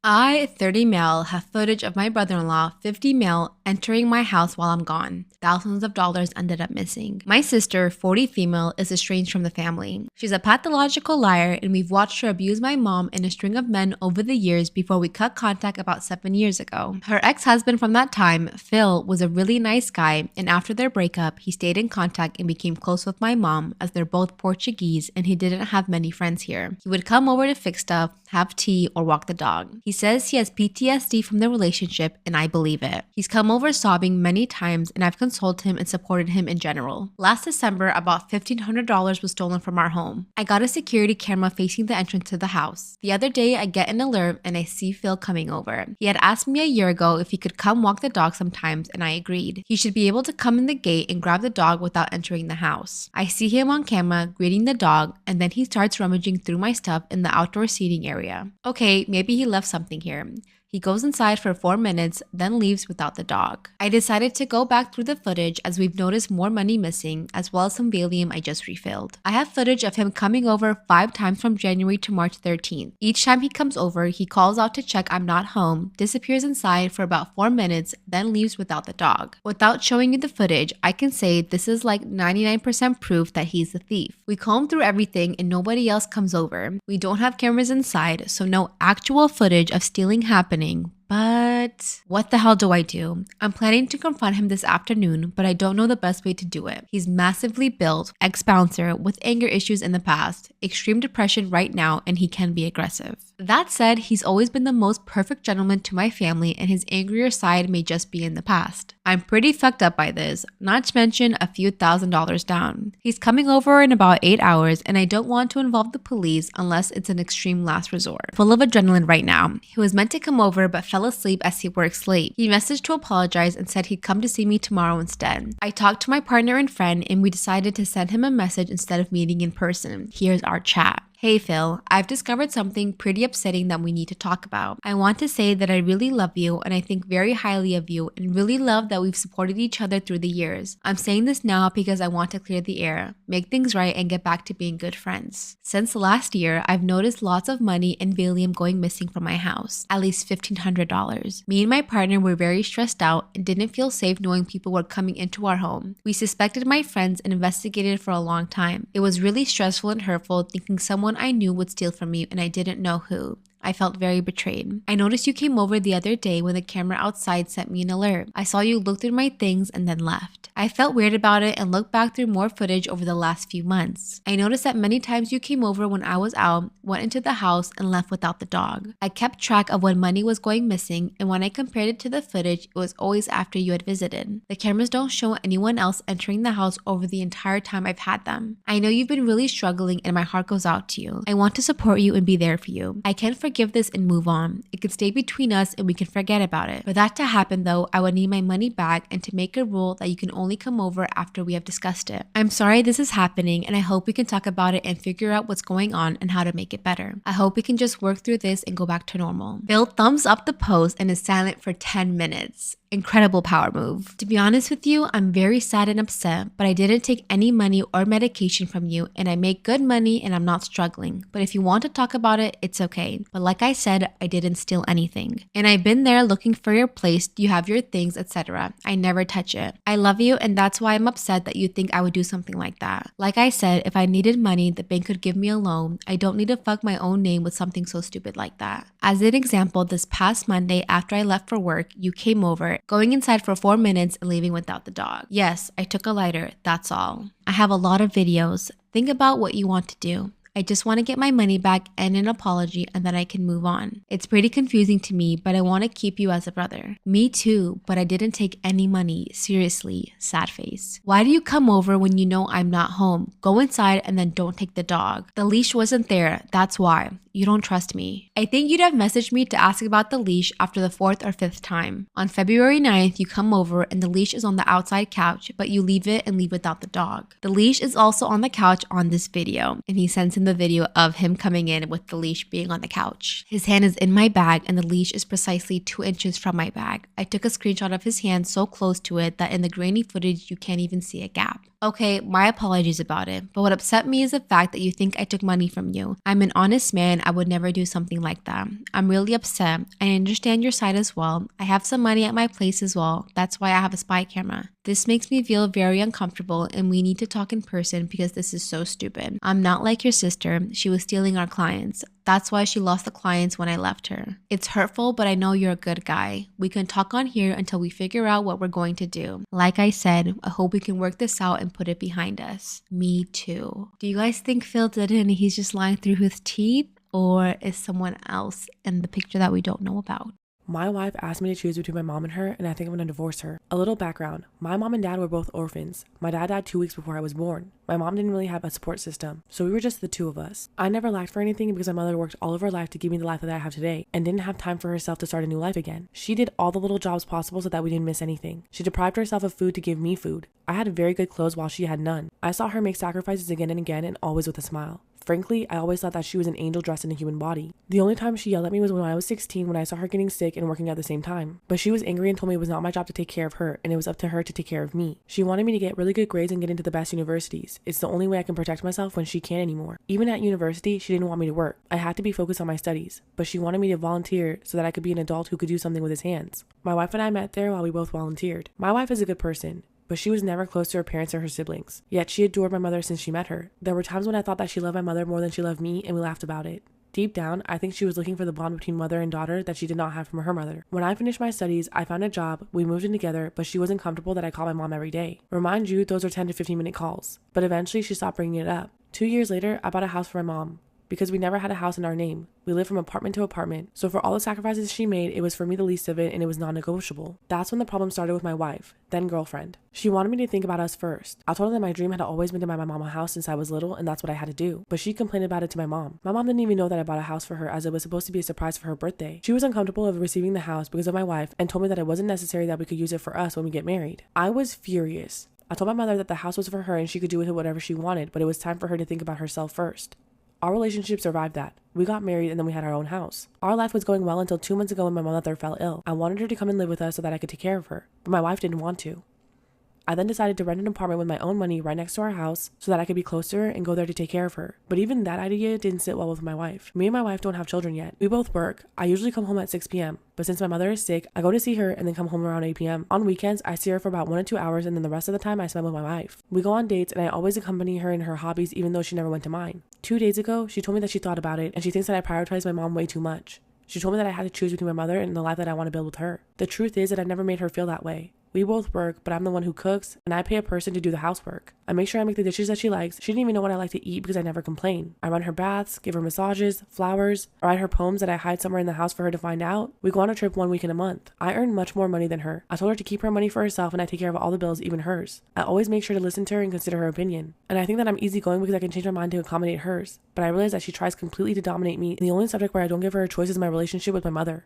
I, 30 male, have footage of my brother-in-law, 50 male, entering my house while I'm gone. Thousands of dollars ended up missing. My sister, 40 female, is estranged from the family. She's a pathological liar, and we've watched her abuse my mom and a string of men over the years before we cut contact about 7 years ago. Her ex-husband from that time, Phil, was a really nice guy, and after their breakup, he stayed in contact and became close with my mom as they're both Portuguese and he didn't have many friends here. He would come over to fix stuff, have tea, or walk the dog. He says he has PTSD from the relationship, and I believe it. He's come over sobbing many times, and I've consoled him and supported him in general. Last December, about $1,500 was stolen from our home. I got a security camera facing the entrance to the house. The other day, I get an alert and I see Phil coming over. He had asked me a year ago if he could come walk the dog sometimes, and I agreed. He should be able to come in the gate and grab the dog without entering the house. I see him on camera greeting the dog, and then he starts rummaging through my stuff in the outdoor seating area. Okay, maybe he left something here. He goes inside for 4 minutes, then leaves without the dog. I decided to go back through the footage as we've noticed more money missing, as well as some Valium I just refilled. I have footage of him coming over 5 times from January to March 13th. Each time he comes over, he calls out to check I'm not home, disappears inside for about 4 minutes, then leaves without the dog. Without showing you the footage, I can say this is like 99% proof that he's the thief. We comb through everything and nobody else comes over. We don't have cameras inside, so no actual footage of stealing happening. But what the hell do I do? I'm planning to confront him this afternoon, but I don't know the best way to do it. He's massively built, ex-bouncer with anger issues in the past, extreme depression right now, and he can be aggressive. That said, he's always been the most perfect gentleman to my family, and his angrier side may just be in the past. I'm pretty fucked up by this, not to mention a few $1,000s down. He's coming over in about 8 hours, and I don't want to involve the police unless it's an extreme last resort. Full of adrenaline right now. He was meant to come over but fell asleep as he works late. He messaged to apologize and said he'd come to see me tomorrow instead. I talked to my partner and friend, and we decided to send him a message instead of meeting in person. Here's our chat. Hey Phil, I've discovered something pretty upsetting that we need to talk about. I want to say that I really love you and I think very highly of you and really love that we've supported each other through the years. I'm saying this now because I want to clear the air, make things right, and get back to being good friends. Since last year, I've noticed lots of money and Valium going missing from my house, at least $1,500. Me and my partner were very stressed out and didn't feel safe knowing people were coming into our home. We suspected my friends and investigated for a long time. It was really stressful and hurtful thinking someone I knew would steal from me and I didn't know who. I felt very betrayed. I noticed you came over the other day when the camera outside sent me an alert. I saw you look through my things and then left. I felt weird about it and looked back through more footage over the last few months. I noticed that many times you came over when I was out, went into the house, and left without the dog. I kept track of when money was going missing, and when I compared it to the footage, it was always after you had visited. The cameras don't show anyone else entering the house over the entire time I've had them. I know you've been really struggling and my heart goes out to you. I want to support you and be there for you. I can't forgive this and move on. It could stay between us and we can forget about it. For that to happen though, I would need my money back and to make a rule that you can only come over after we have discussed it. I'm sorry this is happening and I hope we can talk about it and figure out what's going on and how to make it better. I hope we can just work through this and go back to normal. Bill thumbs up the post and is silent for 10 minutes. Incredible power move. To be honest with you, I'm very sad and upset, but I didn't take any money or medication from you and I make good money and I'm not struggling. But if you want to talk about it, it's okay. But like I said, I didn't steal anything. And I've been there looking for your place, you have your things, etc. I never touch it. I love you and that's why I'm upset that you think I would do something like that. Like I said, if I needed money, the bank could give me a loan. I don't need to fuck my own name with something so stupid like that. As an example, this past Monday after I left for work, you came over, going inside for 4 minutes and leaving without the dog. Yes, I took a lighter, that's all. I have a lot of videos. Think about what you want to do. I just want to get my money back and an apology and then I can move on. It's pretty confusing to me, but I want to keep you as a brother. Me too, but I didn't take any money. Seriously, sad face. Why do you come over when you know I'm not home? Go inside and then don't take the dog. The leash wasn't there, that's why. You don't trust me. I think you'd have messaged me to ask about the leash after the 4th or 5th time. On February 9th, you come over and the leash is on the outside couch, but you leave it and leave without the dog. The leash is also on the couch on this video, and he sends in the video of him coming in with the leash being on the couch. His hand is in my bag and the leash is precisely 2 inches from my bag. I took a screenshot of his hand so close to it that in the grainy footage, you can't even see a gap. Okay, my apologies about it, but what upset me is the fact that you think I took money from you. I'm an honest man, I would never do something like that. I'm really upset. I understand your side as well. I have some money at my place as well. That's why I have a spy camera. This makes me feel very uncomfortable and we need to talk in person because this is so stupid. I'm not like your sister. She was stealing our clients. That's why she lost the clients when I left her. It's hurtful, but I know you're a good guy. We can talk on here until we figure out what we're going to do. Like I said, I hope we can work this out and put it behind us. Me too. Do you guys think Phil did it and he's just lying through his teeth? Or is someone else in the picture that we don't know about? My wife asked me to choose between my mom and her, and I think I'm going to divorce her. A little background. My mom and dad were both orphans. My dad died 2 weeks before I was born. My mom didn't really have a support system, so we were just the two of us. I never lacked for anything because my mother worked all of her life to give me the life that I have today, and didn't have time for herself to start a new life again. She did all the little jobs possible so that we didn't miss anything. She deprived herself of food to give me food. I had very good clothes while she had none. I saw her make sacrifices again and again, and always with a smile. Frankly, I always thought that she was an angel dressed in a human body. The only time she yelled at me was when I was 16 when I saw her getting sick and working at the same time. But she was angry and told me it was not my job to take care of her and it was up to her to take care of me. She wanted me to get really good grades and get into the best universities. It's the only way I can protect myself when she can't anymore. Even at university, she didn't want me to work. I had to be focused on my studies. But she wanted me to volunteer so that I could be an adult who could do something with his hands. My wife and I met there while we both volunteered. My wife is a good person, but she was never close to her parents or her siblings. Yet she adored my mother since she met her. There were times when I thought that she loved my mother more than she loved me, and we laughed about it. Deep down, I think she was looking for the bond between mother and daughter that she did not have from her mother. When I finished my studies, I found a job, we moved in together, but she wasn't comfortable that I called my mom every day. Remind you, those are 10 to 15 minute calls. But eventually she stopped bringing it up. 2 years later, I bought a house for my mom. Because we never had a house in our name. We lived from apartment to apartment. So for all the sacrifices she made, it was for me the least of it and it was non-negotiable. That's when the problem started with my wife, then girlfriend. She wanted me to think about us first. I told her that my dream had always been to buy my mom a house since I was little and that's what I had to do. But she complained about it to my mom. My mom didn't even know that I bought a house for her as it was supposed to be a surprise for her birthday. She was uncomfortable of receiving the house because of my wife and told me that it wasn't necessary that we could use it for us when we get married. I was furious. I told my mother that the house was for her and she could do with it whatever she wanted, but it was time for her to think about herself first. Our relationship survived that. We got married and then we had our own house. Our life was going well until 2 months ago when my mother fell ill. I wanted her to come and live with us so that I could take care of her, but my wife didn't want to. I then decided to rent an apartment with my own money right next to our house so that I could be close to her and go there to take care of her. But even that idea didn't sit well with my wife. Me and my wife don't have children yet. We both work. I usually come home at 6 p.m. But since my mother is sick, I go to see her and then come home around 8 p.m. On weekends, I see her for about 1 or 2 hours and then the rest of the time I spend with my wife. We go on dates and I always accompany her in her hobbies even though she never went to mine. 2 days ago, she told me that she thought about it and she thinks that I prioritize my mom way too much. She told me that I had to choose between my mother and the life that I want to build with her. The truth is that I never made her feel that way. We both work, but I'm the one who cooks, and I pay a person to do the housework. I make sure I make the dishes that she likes. She didn't even know what I like to eat because I never complain. I run her baths, give her massages, flowers, write her poems that I hide somewhere in the house for her to find out. We go on a trip 1 week in a month. I earn much more money than her. I told her to keep her money for herself, and I take care of all the bills, even hers. I always make sure to listen to her and consider her opinion. And I think that I'm easygoing because I can change my mind to accommodate hers. But I realize that she tries completely to dominate me, and the only subject where I don't give her a choice is my relationship with my mother.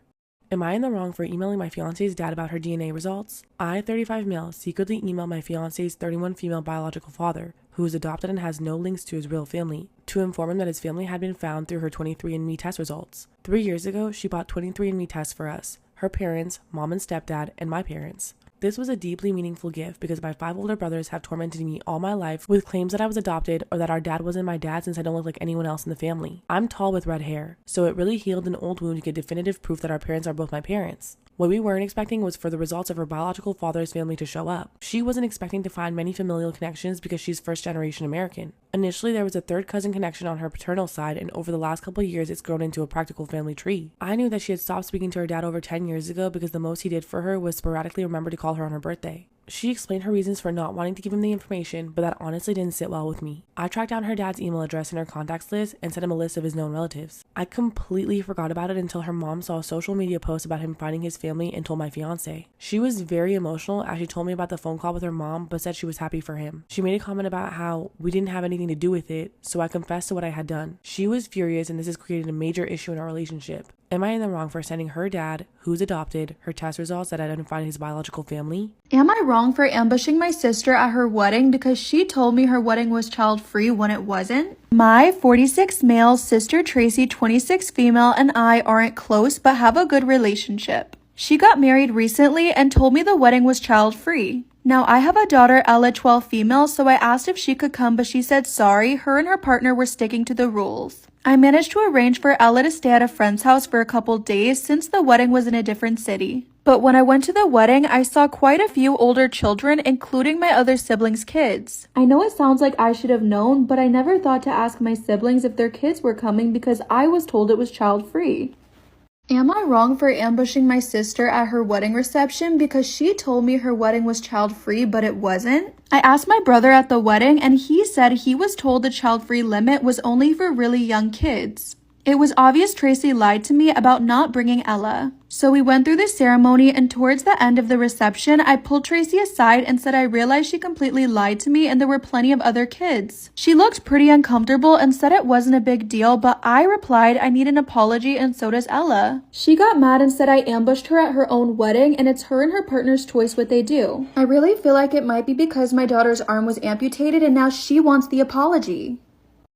Am I in the wrong for emailing my fiance's dad about her DNA results? I, 35 male, secretly emailed my fiance's 31 female biological father, who is adopted and has no links to his real family, to inform him that his family had been found through her 23andMe test results. 3 years ago, she bought 23andMe tests for us, her parents, mom and stepdad, and my parents. This was a deeply meaningful gift because my 5 older brothers have tormented me all my life with claims that I was adopted or that our dad wasn't my dad since I don't look like anyone else in the family. I'm tall with red hair, so it really healed an old wound to get definitive proof that our parents are both my parents. What we weren't expecting was for the results of her biological father's family to show up. She wasn't expecting to find many familial connections because she's first-generation American. Initially, there was a third cousin connection on her paternal side, and over the last couple of years, it's grown into a practical family tree. I knew that she had stopped speaking to her dad over 10 years ago because the most he did for her was sporadically remember to call her on her birthday. She explained her reasons for not wanting to give him the information, but that honestly didn't sit well with me. I tracked down her dad's email address in her contacts list and sent him a list of his known relatives. I completely forgot about it until her mom saw a social media post about him finding his family and told my fiance. She was very emotional as she told me about the phone call with her mom, but said she was happy for him. She made a comment about how we didn't have anything to do with it, so I confessed to what I had done. She was furious and this has created a major issue in our relationship. Am I in the wrong for sending her dad, who's adopted, her test results that identified his biological family? Am I wrong for ambushing my sister at her wedding because she told me her wedding was child-free when it wasn't? My 46 male sister Tracy, 26 female, and I aren't close but have a good relationship. She got married recently and told me the wedding was child-free. Now, I have a daughter, Ella, 12 female, so I asked if she could come, but she said sorry, her and her partner were sticking to the rules. I managed to arrange for Ella to stay at a friend's house for a couple days since the wedding was in a different city. But when I went to the wedding, I saw quite a few older children, including my other siblings' kids. I know it sounds like I should have known, but I never thought to ask my siblings if their kids were coming because I was told it was child-free. Am I wrong for ambushing my sister at her wedding reception because she told me her wedding was child-free, but it wasn't? I asked my brother at the wedding, and he said he was told the child-free limit was only for really young kids. It was obvious Tracy lied to me about not bringing Ella. So we went through the ceremony, and towards the end of the reception, I pulled Tracy aside and said I realized she completely lied to me and there were plenty of other kids. She looked pretty uncomfortable and said it wasn't a big deal, but I replied I need an apology and so does Ella. She got mad and said I ambushed her at her own wedding and it's her and her partner's choice what they do. I really feel like it might be because my daughter's arm was amputated and now she wants the apology.